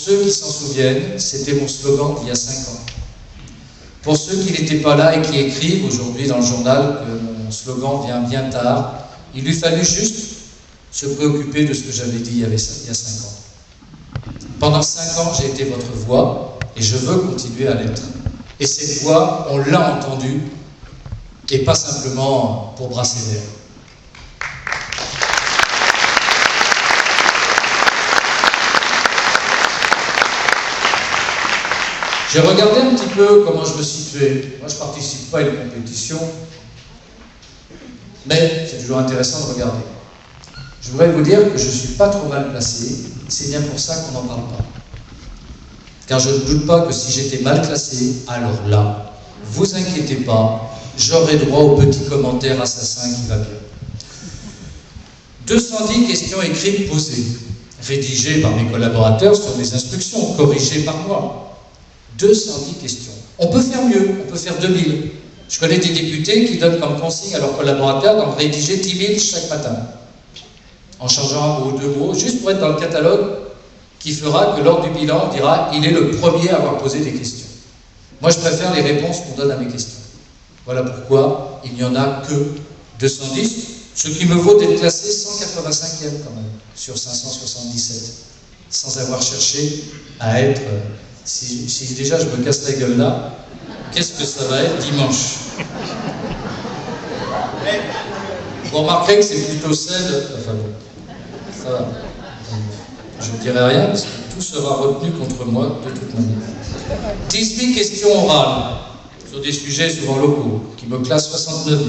ceux qui s'en souviennent, c'était mon slogan il y a 5 ans. Pour ceux qui n'étaient pas là et qui écrivent aujourd'hui dans le journal que mon slogan vient bien tard, il lui fallut juste se préoccuper de ce que j'avais dit il y a 5 ans. Pendant 5 ans, j'ai été votre voix et je veux continuer à l'être. Et cette voix, on l'a entendue et pas simplement pour brasser l'air. J'ai regardé un petit peu comment je me situais. Moi, je ne participe pas à une compétition, mais c'est toujours intéressant de regarder. Je voudrais vous dire que je ne suis pas trop mal placé, c'est bien pour ça qu'on n'en parle pas. Car je ne doute pas que si j'étais mal classé, alors là, vous inquiétez pas, j'aurai droit au petit commentaire assassin qui va bien. 210 questions écrites posées, rédigées par mes collaborateurs sur mes instructions, corrigées par moi. 210 questions. On peut faire mieux, on peut faire 2000. Je connais des députés qui donnent comme consigne à leurs collaborateurs d'en rédiger 10 000 chaque matin, en changeant un mot ou 2 mots, juste pour être dans le catalogue qui fera que lors du bilan, on dira « il est le premier à avoir posé des questions ». Moi, je préfère les réponses qu'on donne à mes questions. Voilà pourquoi il n'y en a que 210, ce qui me vaut d'être classé 185e quand même, sur 577, sans avoir cherché à être... Si déjà je me casse la gueule là, qu'est-ce que ça va être dimanche? Vous remarquerez que c'est plutôt celle... Enfin bon, ça va. Je ne dirai rien parce que tout sera retenu contre moi de toute manière. 18 questions orales sur des sujets souvent locaux qui me classent 69e.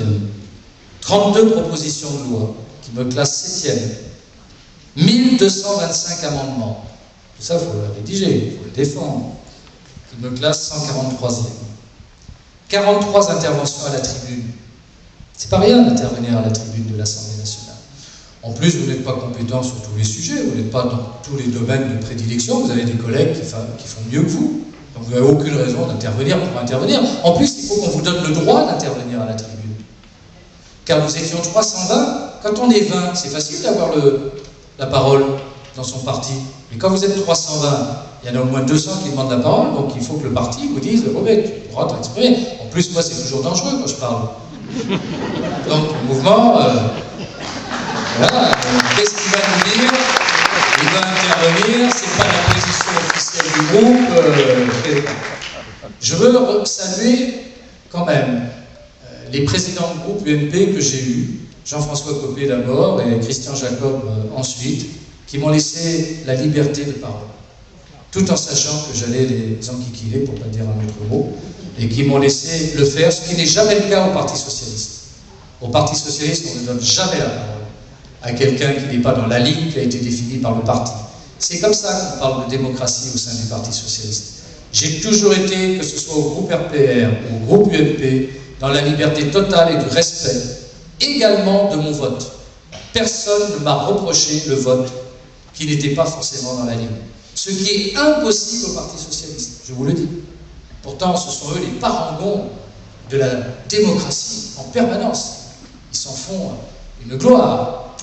32 propositions de loi qui me classent 7e. 1225 amendements. Tout ça, il faut le rédiger, il faut le défendre. Qui me classe 143e. 43 interventions à la tribune. C'est pas rien d'intervenir à la tribune de l'Assemblée nationale. En plus, vous n'êtes pas compétent sur tous les sujets, vous n'êtes pas dans tous les domaines de prédilection, vous avez des collègues qui font mieux que vous. Donc vous n'avez aucune raison d'intervenir pour intervenir. En plus, il faut qu'on vous donne le droit d'intervenir à la tribune. Car nous étions 320. Quand on est 20, c'est facile d'avoir la parole dans son parti. Mais quand vous êtes 320, il y en a au moins 200 qui demandent la parole, donc il faut que le parti vous dise « Oh, mais tu as le droit de t'exprimer ». En plus, moi, c'est toujours dangereux quand je parle. Donc, le mouvement, voilà, qu'est-ce qu'il va nous dire? Il va intervenir, c'est pas la position officielle du groupe. Je veux saluer quand même les présidents de groupe UMP que j'ai eus, Jean-François Copé d'abord et Christian Jacob ensuite, qui m'ont laissé la liberté de parole, tout en sachant que j'allais les enquiquiner, pour ne pas dire un autre mot, et qui m'ont laissé le faire, ce qui n'est jamais le cas au Parti Socialiste. Au Parti Socialiste, on ne donne jamais la parole à quelqu'un qui n'est pas dans la ligne qui a été définie par le parti. C'est comme ça qu'on parle de démocratie au sein du Parti Socialiste. J'ai toujours été, que ce soit au groupe RPR ou au groupe UMP, dans la liberté totale et du respect, également de mon vote. Personne ne m'a reproché le vote qui n'était pas forcément dans la ligne. Ce qui est impossible au Parti Socialiste, je vous le dis. Pourtant, ce sont eux les parangons de la démocratie en permanence. Ils s'en font une gloire.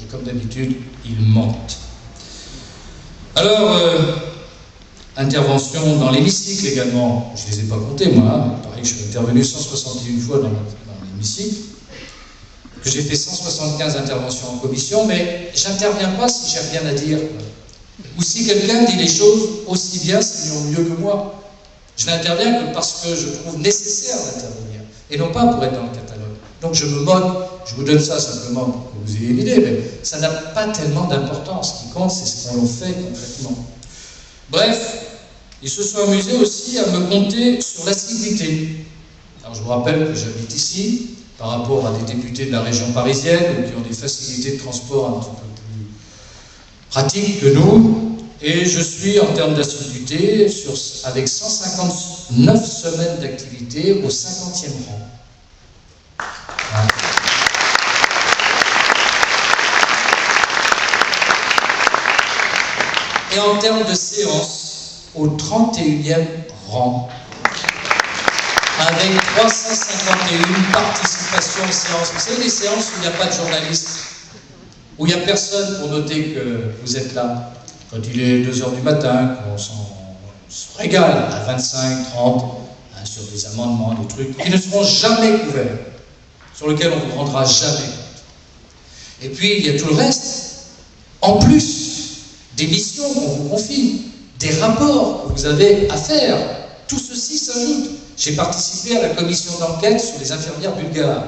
Et comme d'habitude, ils mentent. Alors, intervention dans l'hémicycle également. Je ne les ai pas comptés, moi. Hein. Pareil, je suis intervenu 161 fois dans l'hémicycle. Que j'ai fait 175 interventions en commission, mais j'interviens pas si j'ai rien à dire. Ou si quelqu'un dit les choses aussi bien, sinon mieux que moi. Je n'interviens que parce que je trouve nécessaire d'intervenir, et non pas pour être dans le catalogue. Donc je me moque, je vous donne ça simplement pour que vous ayez une idée, mais ça n'a pas tellement d'importance. Ce qui compte, c'est ce qu'on fait concrètement. Bref, ils se sont amusés aussi à me compter sur l'assiduité. Alors je vous rappelle que j'habite ici, par rapport à des députés de la région parisienne, ou qui ont des facilités de transport un petit peu plus pratiques que nous, et je suis en termes d'assiduité avec 159 semaines d'activité au 50e rang. Voilà. Et en termes de séance, au 31e rang, avec 351 participations aux séances. Vous savez, les séances où il n'y a pas de journalistes, où il n'y a personne pour noter que vous êtes là. quand il est 2 h du matin, qu'on se régale à 25, 30, hein, sur des amendements, des trucs qui ne seront jamais couverts, sur lesquels on ne vous rendra jamais compte. Et puis, il y a tout le reste, en plus des missions qu'on vous confie, des rapports que vous avez à faire. Tout ceci s'ajoute. J'ai participé à la commission d'enquête sur les infirmières bulgares.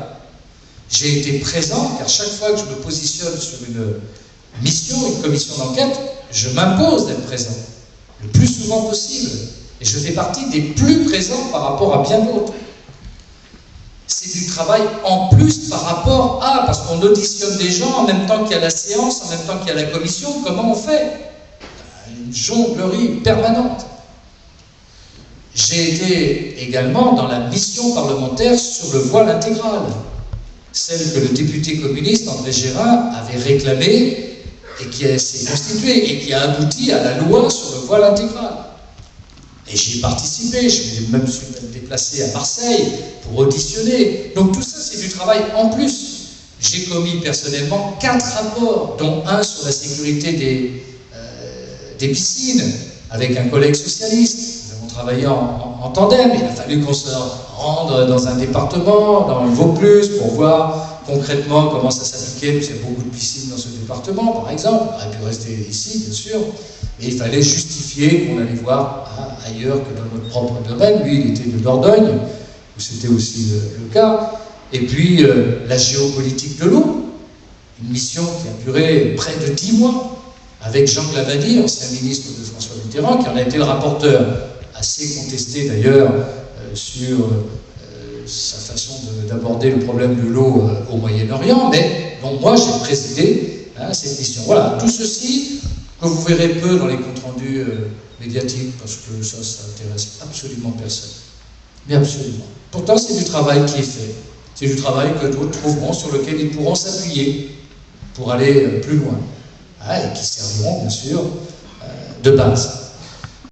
J'ai été présent, car chaque fois que je me positionne sur une mission, une commission d'enquête, je m'impose d'être présent, le plus souvent possible. Et je fais partie des plus présents par rapport à bien d'autres. C'est du travail en plus par rapport à, parce qu'on auditionne des gens en même temps qu'il y a la séance, en même temps qu'il y a la commission, comment on fait? Une jonglerie permanente. J'ai été également dans la mission parlementaire sur le voile intégral, celle que le député communiste André Gérin avait réclamée et qui s'est constituée et qui a abouti à la loi sur le voile intégral. Et j'y ai participé, je suis même déplacé à Marseille pour auditionner. Donc tout ça, c'est du travail en plus. J'ai commis personnellement 4 rapports, dont un sur la sécurité des piscines, avec un collègue socialiste. Nous avons travaillé en tandem. Il a fallu qu'on se rende dans un département, dans le Vaucluse, pour voir concrètement comment ça s'appliquait, parce qu'il y a beaucoup de piscines dans ce département, par exemple. On aurait pu rester ici, bien sûr. Mais il fallait justifier qu'on allait voir ailleurs que dans notre propre domaine. Lui, il était de Dordogne, où c'était aussi le cas. Et puis, la géopolitique de l'eau, une mission qui a duré près de 10 mois, avec Jean Clavadi, ancien ministre de François Mitterrand, qui en a été le rapporteur, assez contesté d'ailleurs sur sa façon d'aborder le problème de l'eau au Moyen-Orient, mais dont moi j'ai présidé cette mission. Voilà, tout ceci que vous verrez peu dans les comptes rendus médiatiques, parce que ça n'intéresse absolument personne. Mais absolument. Pourtant, c'est du travail qui est fait. C'est du travail que d'autres trouveront, sur lequel ils pourront s'appuyer pour aller plus loin. Et qui serviront, bien sûr, de base.